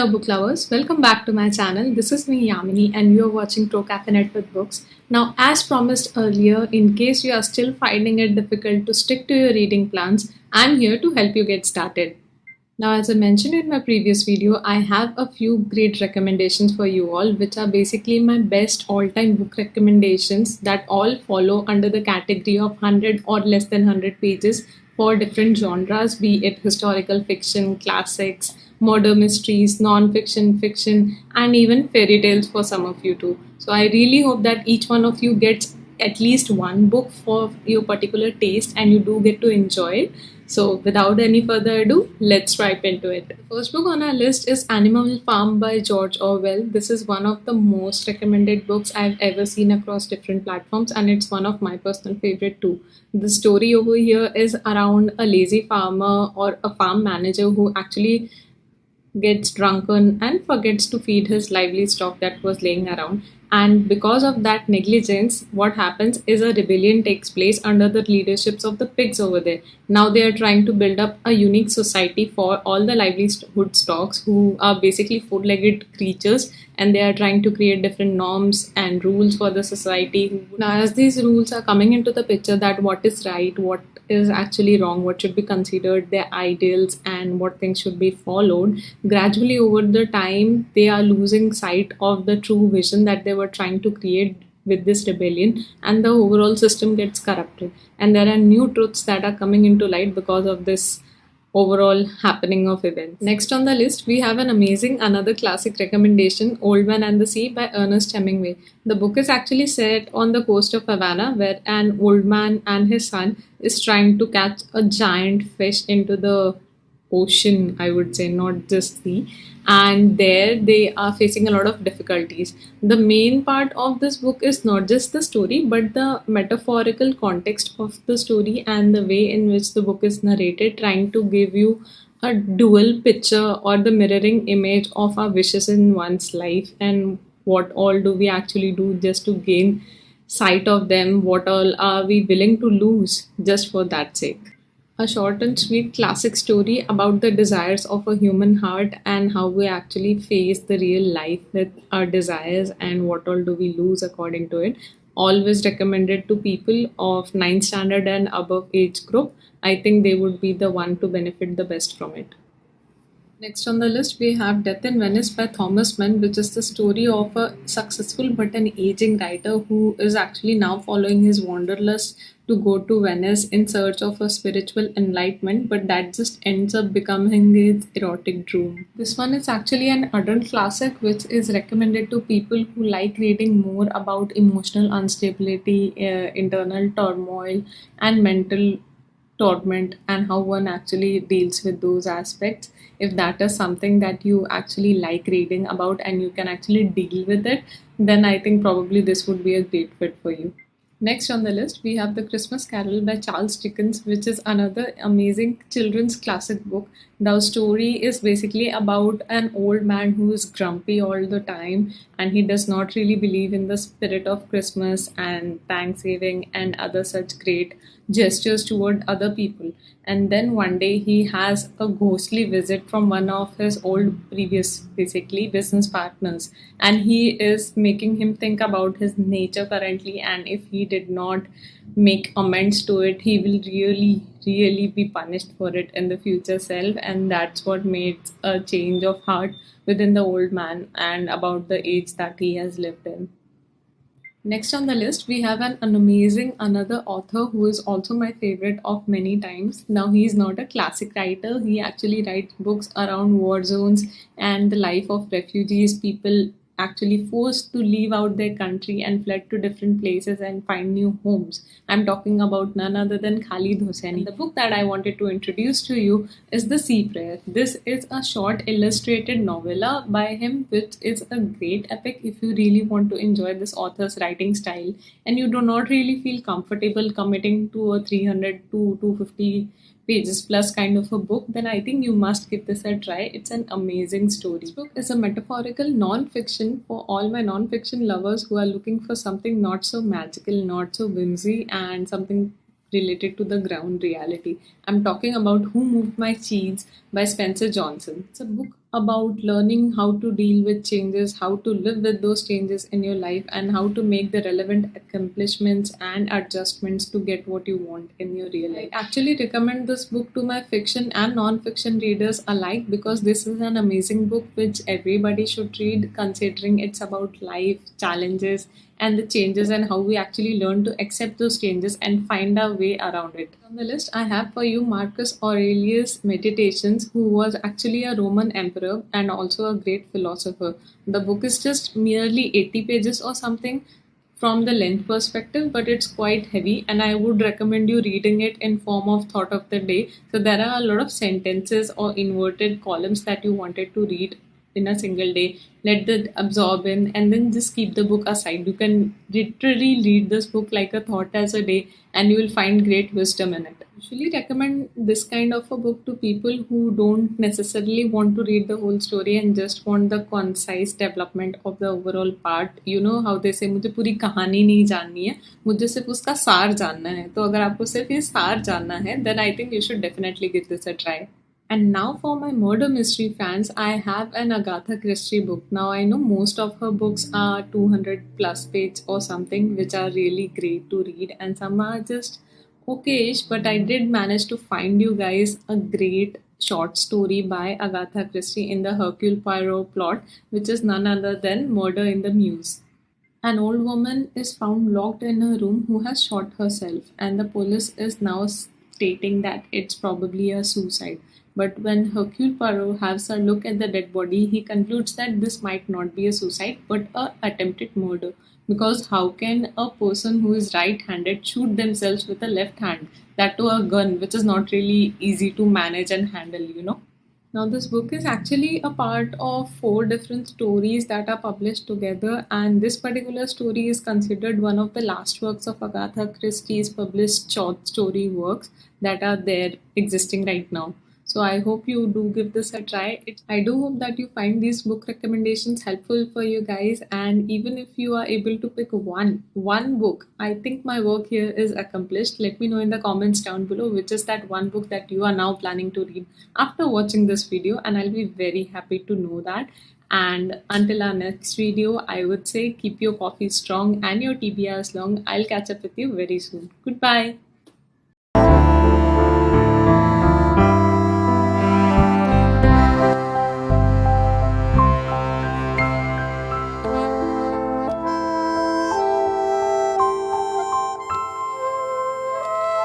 Hello, book lovers. Welcome back to my channel. This is me, Yamini, and you are watching Procrastinate with Books. Now, as promised earlier, in case you are still finding it difficult to stick to your reading plans, I'm here to help you get started. Now, as I mentioned in my previous video, I have a few great recommendations for you all, which are basically my best all time book recommendations that all follow under the category of 100 or less than 100 pages for different genres, be it historical fiction, classics, murder mysteries, non fiction, fiction, and even fairy tales for some of you too. So, I really hope that each one of you gets at least one book for your particular taste and you do get to enjoy it. So, without any further ado, let's dive into it. First book on our list is Animal Farm by George Orwell. This is one of the most recommended books I've ever seen across different platforms, and it's one of my personal favorite too. The story over here is around a lazy farmer or a farm manager who actually gets drunken and forgets to feed his lively stock that was laying around. And because of that negligence, what happens is a rebellion takes place under the leaderships of the pigs over there. Now they are trying to build up a unique society for all the livelihood stocks who are basically four-legged creatures, and they are trying to create different norms and rules for the society. Now, as these rules are coming into the picture, that what is right, what is actually wrong, what should be considered their ideals, and what things should be followed. Gradually, over the time, they are losing sight of the true vision that they were trying to create with this rebellion, and the overall system gets corrupted. And there are new truths that are coming into light because of this overall happening of events. Next on the list, we have an amazing another classic recommendation, Old Man and the Sea by Ernest Hemingway. The book is actually set on the coast of Havana, where an old man and his son is trying to catch a giant fish into the ocean, I would say, not just sea. And there they are facing a lot of difficulties. The main part of this book is not just the story, but the metaphorical context of the story and the way in which the book is narrated, trying to give you a dual picture or the mirroring image of our wishes in one's life and what all do we actually do just to gain sight of them, what all are we willing to lose just for that sake. A short and sweet classic story about the desires of a human heart and how we actually face the real life with our desires and what all do we lose according to it. Always recommended to people of 9th standard and above age group. I think they would be the one to benefit the best from it. Next on the list, we have Death in Venice by Thomas Mann, which is the story of a successful but an aging writer who is actually now following his wanderlust to go to Venice in search of a spiritual enlightenment, but that just ends up becoming his erotic dream. This one is actually an adult classic which is recommended to people who like reading more about emotional instability, internal turmoil, and mental torment and how one actually deals with those aspects. If that is something that you actually like reading about and you can actually deal with it, then I think probably this would be a great fit for you. Next on the list, we have The Christmas Carol by Charles Dickens, which is another amazing children's classic book. The story is basically about an old man who is grumpy all the time and he does not really believe in the spirit of Christmas and Thanksgiving and other such great gestures toward other people. And then one day he has a ghostly visit from one of his old previous basically business partners, and he is making him think about his nature currently, and if he did not make amends to it, he will really be punished for it in the future self. And that's what made a change of heart within the old man and about the age that he has lived in. Next on the list, we have an amazing another author who is also my favorite of many times. Now, he's not a classic writer, he actually writes books around war zones and the life of refugees, people actually forced to leave out their country and fled to different places and find new homes. I'm talking about none other than Khalid Hosseini. The book that I wanted to introduce to you is The Sea Prayer. This is a short illustrated novella by him, which is a great epic if you really want to enjoy this author's writing style and you do not really feel comfortable committing to a 300 to 250 pages plus kind of a book, then I think you must give this a try. It's an amazing story. This book is a metaphorical non-fiction for all my non-fiction lovers who are looking for something not so magical, not so whimsy, and something related to the ground reality. I'm talking about Who Moved My Cheese by Spencer Johnson. It's a book about learning how to deal with changes, how to live with those changes in your life, and how to make the relevant accomplishments and adjustments to get what you want in your real life. I actually recommend this book to my fiction and non-fiction readers alike because this is an amazing book which everybody should read, considering it's about life, challenges, and the changes, and how we actually learn to accept those changes and find our way around it. On the list, I have for you Marcus Aurelius' Meditations, who was actually a Roman emperor and also a great philosopher. The book is just merely 80 pages or something from the length perspective, but it's quite heavy, and I would recommend you reading it in form of thought of the day. So there are a lot of sentences or inverted columns that you wanted to read in a single day. Let that absorb in, and then just keep the book aside. You can literally read this book like a thought as a day, and you will find great wisdom in it. Usually recommend this kind of a book to people who don't necessarily want to read the whole story and just want the concise development of the overall part. You know how they say, मुझे पूरी कहानी नहीं जाननी है, मुझे सिर्फ उसका सार जानना है. तो अगर आपको सिर्फ ये सार जानना है, then I think you should definitely give this a try. And now for my murder mystery fans, I have an Agatha Christie book. Now I know most of her books are 200 plus page or something, which are really great to read, and some are just okayish, but I did manage to find you guys a great short story by Agatha Christie in the Hercule Poirot plot, which is none other than Murder in the Mews. An old woman is found locked in a room who has shot herself, and the police is now stating that it's probably a suicide. But when Hercule Poirot has a look at the dead body, he concludes that this might not be a suicide but a attempted murder. Because how can a person who is right-handed shoot themselves with a left hand? That to a gun, which is not really easy to manage and handle. Now, this book is actually a part of four different stories that are published together, and this particular story is considered one of the last works of Agatha Christie's published short story works that are there existing right now. So, I hope you do give this a try. I do hope that you find these book recommendations helpful for you guys, and even if you are able to pick one book, I think my work here is accomplished. Let me know in the comments down below which is that one book that you are now planning to read after watching this video, and I'll be very happy to know that. And until our next video, I would say keep your coffee strong and your TBRs long. I'll catch up with you very soon. Goodbye.